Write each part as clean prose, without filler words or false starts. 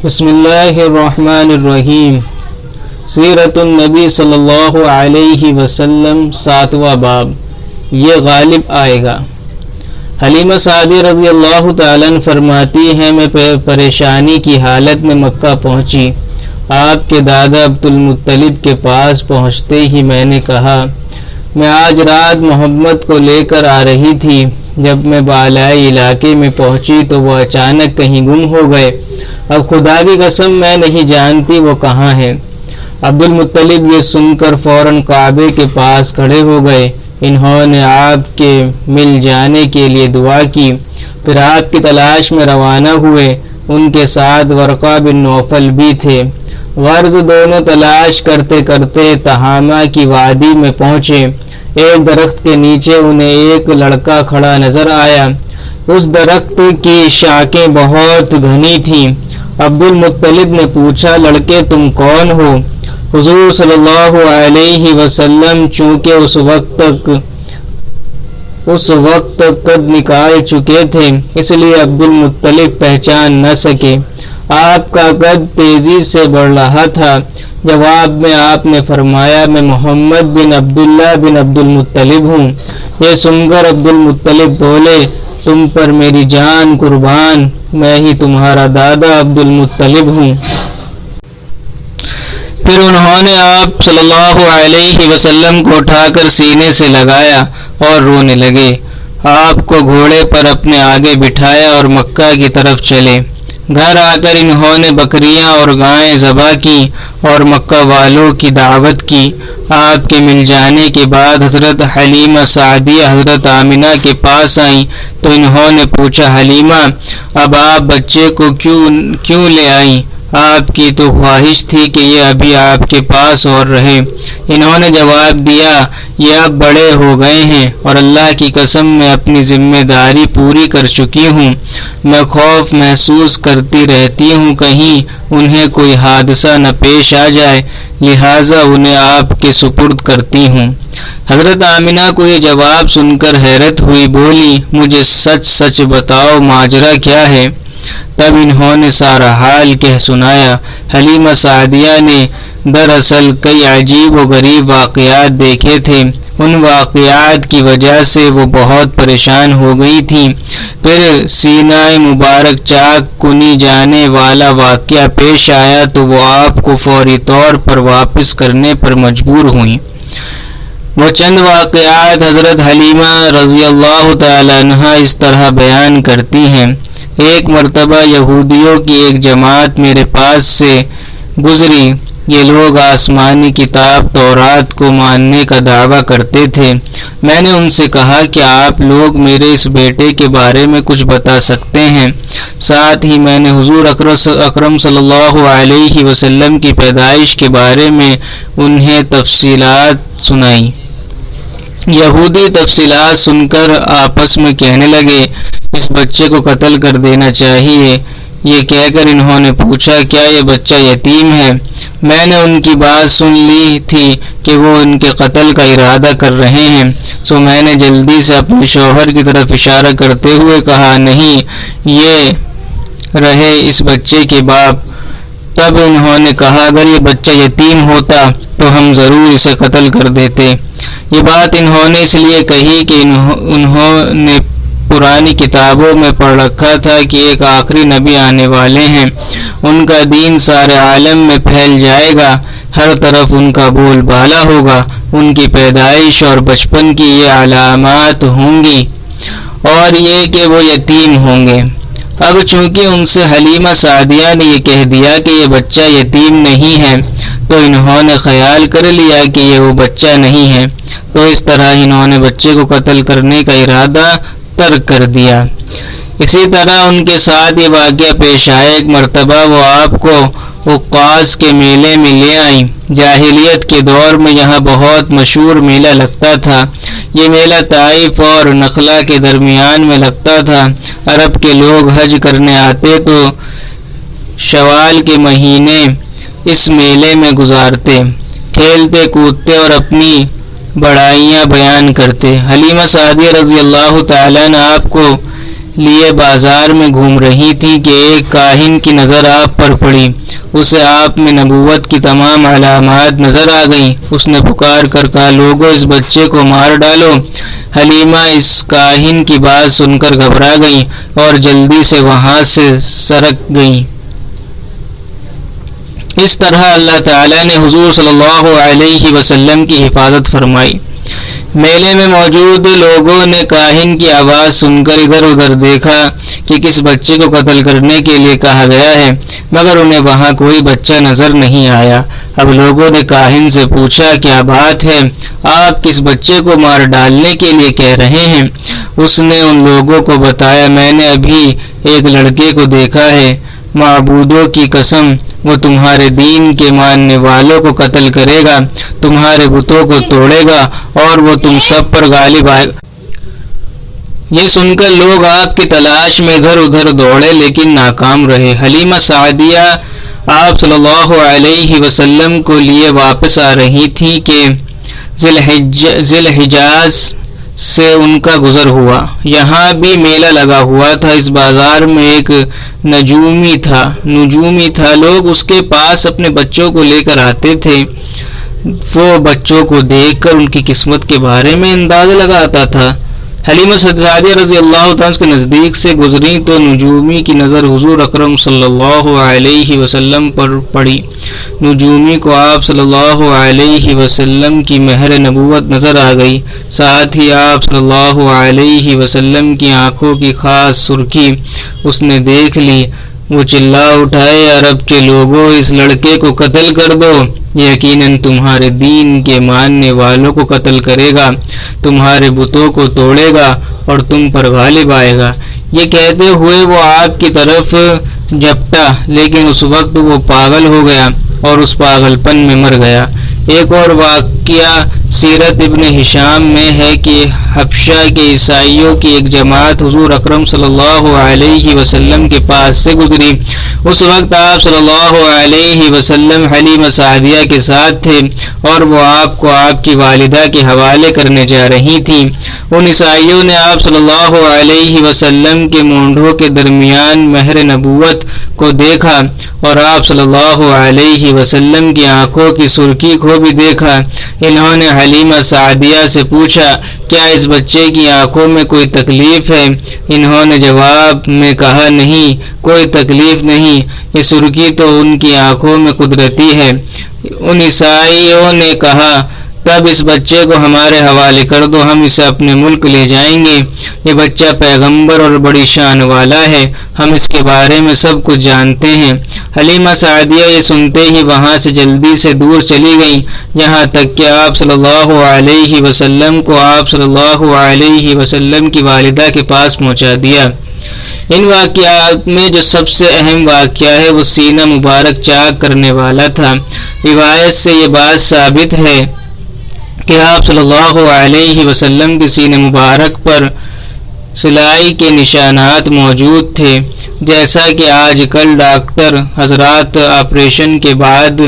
بسم اللہ الرحمن الرحیم۔ سیرت النبی صلی اللہ علیہ وسلم 7واں باب، یہ غالب آئے گا۔ حلیمہ سعدی رضی اللہ تعالیٰ عنہ فرماتی ہیں، میں پریشانی کی حالت میں مکہ پہنچی۔ آپ کے دادا عبد المطلب کے پاس پہنچتے ہی میں نے کہا، میں آج رات محمد کو لے کر آ رہی تھی۔ جب میں بالائی علاقے میں پہنچی تو وہ اچانک کہیں گم ہو گئے۔ اب خدا کی قسم میں نہیں جانتی وہ کہاں ہے۔ عبد المطلب یہ سن کر فوراً کعبے کے پاس کھڑے ہو گئے۔ انہوں نے آپ کے مل جانے کے لیے دعا کی، پھر آپ کی تلاش میں روانہ ہوئے۔ ان کے ساتھ ورقہ بن نوفل بھی تھے۔ غرض دونوں تلاش کرتے کرتے تہامہ کی وادی میں پہنچے۔ ایک درخت کے نیچے انہیں ایک لڑکا کھڑا نظر آیا۔ اس درخت کی شاخیں بہت گھنی تھیں۔ عبد المطلب نے پوچھا، لڑکے تم کون ہو؟ حضور صلی اللہ علیہ وسلم چونکہ اس وقت تک قد نکال چکے تھے، اس لیے عبد المطلب پہچان نہ سکے۔ آپ کا قد تیزی سے بڑھ رہا تھا۔ جواب میں آپ نے فرمایا، میں محمد بن عبداللہ بن عبد المطلب ہوں۔ یہ سن کر عبد المطلب بولے، تم پر میری جان قربان، میں ہی تمہارا دادا عبد المطلب ہوں۔ پھر انہوں نے آپ صلی اللہ علیہ وسلم کو اٹھا کر سینے سے لگایا اور رونے لگے۔ آپ کو گھوڑے پر اپنے آگے بٹھایا اور مکہ کی طرف چلے۔ گھر آ کر انہوں نے بکریاں اور گائیں ذبح کی اور مکہ والوں کی دعوت کی۔ آپ کے مل جانے کے بعد حضرت حلیمہ سعدیہ حضرت آمنہ کے پاس آئیں تو انہوں نے پوچھا، حلیمہ اب آپ بچے کو کیوں لے آئیں؟ آپ کی تو خواہش تھی کہ یہ ابھی آپ کے پاس اور رہے۔ انہوں نے جواب دیا، یہ اب بڑے ہو گئے ہیں اور اللہ کی قسم میں اپنی ذمہ داری پوری کر چکی ہوں۔ میں خوف محسوس کرتی رہتی ہوں کہیں انہیں کوئی حادثہ نہ پیش آ جائے، لہٰذا انہیں آپ کے سپرد کرتی ہوں۔ حضرت آمنہ کو یہ جواب سن کر حیرت ہوئی، بولی، مجھے سچ سچ بتاؤ ماجرا کیا ہے؟ تب انہوں نے سارا حال کہہ سنایا۔ حلیمہ سعدیہ نے دراصل کئی عجیب و غریب واقعات دیکھے تھے۔ ان واقعات کی وجہ سے وہ بہت پریشان ہو گئی تھیں۔ پھر سینہ مبارک چاک کنی جانے والا واقعہ پیش آیا تو وہ آپ کو فوری طور پر واپس کرنے پر مجبور ہوئیں۔ وہ چند واقعات حضرت حلیمہ رضی اللہ تعالی عنہا اس طرح بیان کرتی ہیں، ایک مرتبہ یہودیوں کی ایک جماعت میرے پاس سے گزری۔ یہ لوگ آسمانی کتاب تورات کو ماننے کا دعویٰ کرتے تھے۔ میں نے ان سے کہا کہ آپ لوگ میرے اس بیٹے کے بارے میں کچھ بتا سکتے ہیں۔ ساتھ ہی میں نے حضور اکرم صلی اللہ علیہ وسلم کی پیدائش کے بارے میں انہیں تفصیلات سنائیں۔ یہودی تفصیلات سن کر آپس میں کہنے لگے، اس بچے کو قتل کر دینا چاہیے۔ یہ کہہ کر انہوں نے پوچھا، کیا یہ بچہ یتیم ہے؟ میں نے ان کی بات سن لی تھی کہ وہ ان کے قتل کا ارادہ کر رہے ہیں، سو میں نے جلدی سے اپنے شوہر کی طرف اشارہ کرتے ہوئے کہا، نہیں، یہ رہے اس بچے کے باپ۔ تب انہوں نے کہا، اگر یہ بچہ یتیم ہوتا تو ہم ضرور اسے قتل کر دیتے۔ یہ بات انہوں نے اس لیے کہی کہ انہوں نے پرانی کتابوں میں پڑھ رکھا تھا کہ ایک آخری نبی آنے والے ہیں، ان کا دین سارے عالم میں پھیل جائے گا، ہر طرف ان کا بول بالا ہوگا، ان کی پیدائش اور بچپن کی یہ علامات ہوں گی اور یہ کہ وہ یتیم ہوں گے۔ اب چونکہ ان سے حلیمہ سعدیہ نے یہ کہہ دیا کہ یہ بچہ یتیم نہیں ہے تو انہوں نے خیال کر لیا کہ یہ وہ بچہ نہیں ہے، تو اس طرح انہوں نے بچے کو قتل کرنے کا ارادہ ترک کر دیا۔ اسی طرح ان کے ساتھ یہ واقعہ پیش آیا، ایک مرتبہ وہ آپ کو عکاظ کے میلے میں لے آئیں۔ جاہلیت کے دور میں یہاں بہت مشہور میلہ لگتا تھا۔ یہ میلہ طائف اور نخلا کے درمیان میں لگتا تھا۔ عرب کے لوگ حج کرنے آتے تو شوال کے مہینے اس میلے میں گزارتے، کھیلتے کودتے اور اپنی بڑائیاں بیان کرتے۔ حلیمہ سعدیہ رضی اللہ تعالیٰ نے آپ کو لیے بازار میں گھوم رہی تھی کہ ایک کاہن کی نظر آپ پر پڑی۔ اسے آپ میں نبوت کی تمام علامات نظر آ گئیں۔ اس نے پکار کر کہا، لوگو اس بچے کو مار ڈالو۔ حلیمہ اس کاہن کی بات سن کر گھبرا گئیں اور جلدی سے وہاں سے سرک گئیں۔ اس طرح اللہ تعالیٰ نے حضور صلی اللہ علیہ وسلم کی حفاظت فرمائی۔ میلے میں موجود لوگوں نے کاہن کی آواز سن کر ادھر ادھر دیکھا کہ کس بچے کو قتل کرنے کے لیے کہا گیا ہے، مگر انہیں وہاں کوئی بچہ نظر نہیں آیا۔ اب لوگوں نے کاہن سے پوچھا، کیا بات ہے؟ آپ کس بچے کو مار ڈالنے کے لیے کہہ رہے ہیں؟ اس نے ان لوگوں کو بتایا، میں نے ابھی ایک لڑکے کو دیکھا ہے، معبودوں کی قسم وہ تمہارے دین کے ماننے والوں کو قتل کرے گا، تمہارے بتوں کو توڑے گا اور وہ تم سب پر غالب آئے گا۔ یہ سن کر لوگ آپ کی تلاش میں ادھر ادھر دوڑے لیکن ناکام رہے۔ حلیمہ سعدیہ آپ صلی اللہ علیہ وسلم کو لیے واپس آ رہی تھی کہ ذی الحجاز سے ان کا گزر ہوا۔ یہاں بھی میلہ لگا ہوا تھا۔ اس بازار میں ایک نجومی تھا، لوگ اس کے پاس اپنے بچوں کو لے کر آتے تھے۔ وہ بچوں کو دیکھ کر ان کی قسمت کے بارے میں اندازہ لگاتا تھا۔ حلیمہ سعدیہ رضی اللہ عنہ کے نزدیک سے گزری تو نجومی کی نظر حضور اکرم صلی اللہ علیہ وسلم پر پڑی۔ نجومی کو آپ صلی اللہ علیہ وسلم کی مہر نبوت نظر آ گئی، ساتھ ہی آپ صلی اللہ علیہ وسلم کی آنکھوں کی خاص سرخی اس نے دیکھ لی۔ وہ چلا اٹھائے، عرب کے لوگوں، اس لڑکے کو قتل کر دو، یقیناً تمہارے دین کے ماننے والوں کو قتل کرے گا، تمہارے بتوں کو توڑے گا اور تم پر غالب آئے گا۔ یہ کہتے ہوئے وہ آپ کی طرف جھپٹا، لیکن اس وقت وہ پاگل ہو گیا اور اس پاگل پن میں مر گیا۔ ایک اور واقعہ سیرت ابن ہشام میں ہے کہ حبشہ کے عیسائیوں کی ایک جماعت حضور اکرم صلی اللہ علیہ وسلم کے پاس سے گزری۔ اس وقت آپ صلی اللہ علیہ وسلم حلیمہ سعدیہ کے ساتھ تھے اور وہ آپ کو آپ کی والدہ کے حوالے کرنے جا رہی تھیں۔ ان عیسائیوں نے آپ صلی اللہ علیہ وسلم کے مونڈھوں کے درمیان مہر نبوت کو دیکھا اور آپ صلی اللہ علیہ وسلم کی آنکھوں کی سرخی کو بھی دیکھا۔ انہوں نے حلیمہ سعدیہ سے پوچھا، کیا اس بچے کی آنکھوں میں کوئی تکلیف ہے؟ انہوں نے جواب میں کہا، نہیں، کوئی تکلیف نہیں، یہ سرخی تو ان کی آنکھوں میں قدرتی ہے۔ ان عیسائیوں نے کہا، تب اس بچے کو ہمارے حوالے کر دو، ہم اسے اپنے ملک لے جائیں گے۔ یہ بچہ پیغمبر اور بڑی شان والا ہے، ہم اس کے بارے میں سب کچھ جانتے ہیں۔ حلیمہ سعدیہ یہ سنتے ہی وہاں سے جلدی سے دور چلی گئیں، یہاں تک کہ آپ صلی اللہ علیہ وسلم کو آپ صلی اللہ علیہ وسلم کی والدہ کے پاس پہنچا دیا۔ ان واقعات میں جو سب سے اہم واقعہ ہے وہ سینہ مبارک چاک کرنے والا تھا۔ روایت سے یہ بات ثابت ہے کہ آپ صلی اللہ علیہ وسلم کے سینے مبارک پر سلائی کے نشانات موجود تھے، جیسا کہ آج کل ڈاکٹر حضرات آپریشن کے بعد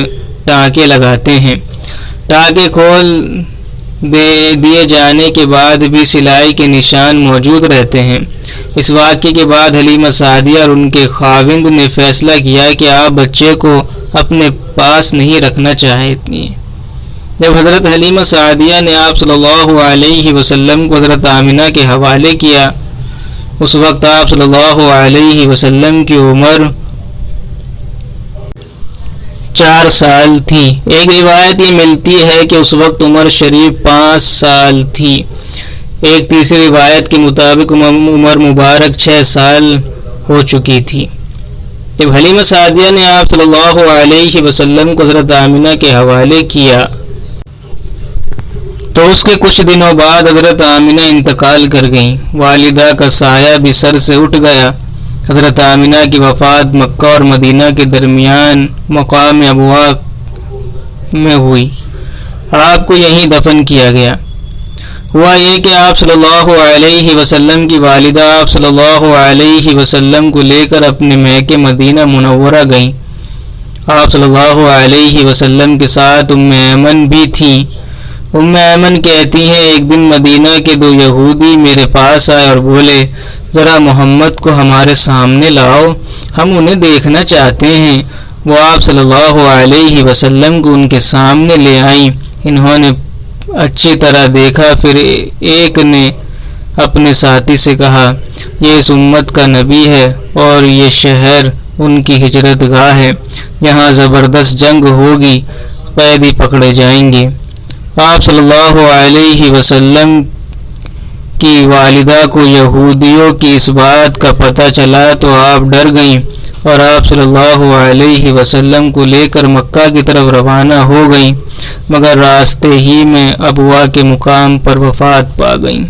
ٹانکے لگاتے ہیں۔ ٹانکے کھول دیے جانے کے بعد بھی سلائی کے نشان موجود رہتے ہیں۔ اس واقعے کے بعد حلیمہ سعدیہ اور ان کے خاوند نے فیصلہ کیا کہ آپ بچے کو اپنے پاس نہیں رکھنا چاہتے۔ جب حضرت حلیمہ سعدیہ نے آپ صلی اللہ علیہ وسلم کو حضرت آمنہ کے حوالے کیا، اس وقت آپ صلی اللہ علیہ وسلم کی عمر 4 سال تھی۔ ایک روایت یہ ملتی ہے کہ اس وقت عمر شریف 5 سال تھی۔ ایک تیسری روایت کے مطابق عمر مبارک 6 سال ہو چکی تھی۔ جب حلیمہ سعدیہ نے آپ صلی اللہ علیہ وسلم کو حضرت آمنہ کے حوالے کیا تو اس کے کچھ دنوں بعد حضرت آمنہ انتقال کر گئیں۔ والدہ کا سایہ بھی سر سے اٹھ گیا۔ حضرت آمنہ کی وفات مکہ اور مدینہ کے درمیان مقام ابوا میں ہوئی۔ آپ کو یہیں دفن کیا گیا۔ ہوا یہ کہ آپ صلی اللہ علیہ وسلم کی والدہ آپ صلی اللہ علیہ وسلم کو لے کر اپنے میکے مدینہ منورہ گئیں۔ آپ صلی اللہ علیہ وسلم کے ساتھ ام ایمن بھی تھیں۔ ام ایمن کہتی ہیں ایک دن مدینہ کے 2 یہودی میرے پاس آئے اور بولے ذرا محمد کو ہمارے سامنے لاؤ، ہم انہیں دیکھنا چاہتے ہیں۔ وہ آپ صلی اللہ علیہ وسلم کو ان کے سامنے لے آئیں۔ انہوں نے اچھی طرح دیکھا، پھر ایک نے اپنے ساتھی سے کہا یہ اس امت کا نبی ہے اور یہ شہر ان کی ہجرت گاہ ہے، یہاں زبردست جنگ ہوگی، قیدی پکڑے جائیں گے۔ آپ صلی اللہ علیہ وسلم کی والدہ کو یہودیوں کی اس بات کا پتہ چلا تو آپ ڈر گئیں اور آپ صلی اللہ علیہ وسلم کو لے کر مکہ کی طرف روانہ ہو گئیں، مگر راستے ہی میں ابوا کے مقام پر وفات پا گئیں۔